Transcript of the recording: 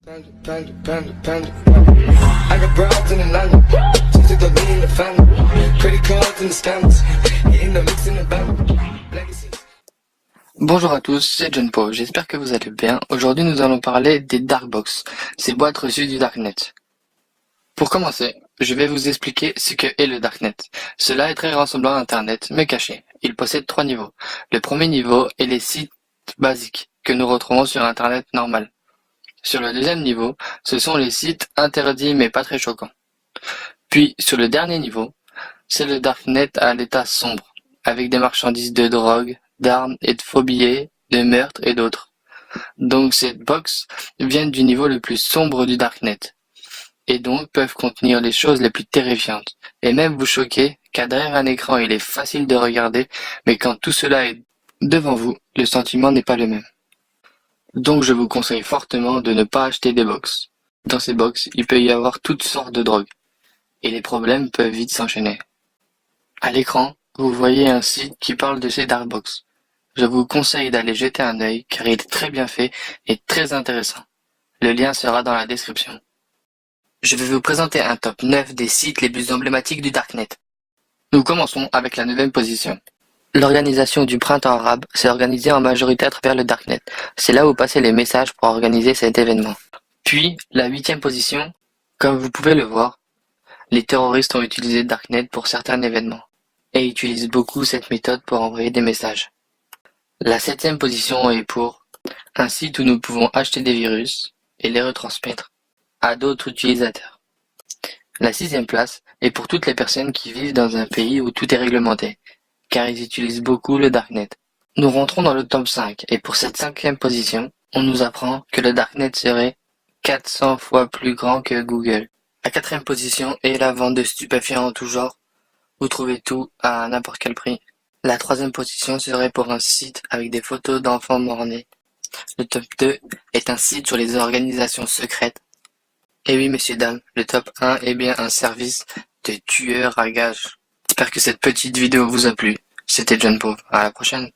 Panda, panda, panda. I got broads in Atlanta. Just took the lean in the family. Credit cards and the scammers. Hitting the mix in the band. Legacy. Bonjour à tous, c'est John Paul, j'espère que vous allez bien. Aujourd'hui nous allons parler des Darkbox, ces boîtes reçues du Darknet. Pour commencer, je vais vous expliquer ce que est le Darknet. Cela est très ressemblant à Internet, mais caché. Il possède 3 niveaux. Le premier niveau est les sites basiques, que nous retrouvons sur Internet normal. Sur le deuxième niveau, ce sont les sites interdits mais pas très choquants. Puis, sur le dernier niveau, c'est le Darknet à l'état sombre, avec des marchandises de drogue, d'armes et de faux billets, de meurtres et d'autres. Donc cette box vient du niveau le plus sombre du Darknet, et donc peuvent contenir les choses les plus terrifiantes, et même vous choquer, car derrière un écran il est facile de regarder, mais quand tout cela est devant vous, le sentiment n'est pas le même. Donc je vous conseille fortement de ne pas acheter des box. Dans ces box, il peut y avoir toutes sortes de drogues, et les problèmes peuvent vite s'enchaîner. À l'écran, vous voyez un site qui parle de ces Darkbox. Je vous conseille d'aller jeter un œil car il est très bien fait et très intéressant. Le lien sera dans la description. Je vais vous présenter un top 9 des sites les plus emblématiques du Darknet. Nous commençons avec la 9e position. L'organisation du printemps arabe s'est organisée en majorité à travers le Darknet. C'est là où passaient les messages pour organiser cet événement. Puis, la 8e position, comme vous pouvez le voir, les terroristes ont utilisé Darknet pour certains événements, et utilisent beaucoup cette méthode pour envoyer des messages. La 7e position est pour un site où nous pouvons acheter des virus et les retransmettre à d'autres utilisateurs. La 6e place est pour toutes les personnes qui vivent dans un pays où tout est réglementé, car ils utilisent beaucoup le Darknet. Nous rentrons dans le top 5, et pour cette 5e position, on nous apprend que le Darknet serait 400 fois plus grand que Google. La 4e position est la vente de stupéfiants en tout genre. Vous trouvez tout à n'importe quel prix. La 3e position serait pour un site avec des photos d'enfants morts-nés. Le top 2 est un site sur les organisations secrètes. Et oui, messieurs, dames, le top 1 est bien un service de tueurs à gages. J'espère que cette petite vidéo vous a plu. C'était John Paul. À la prochaine.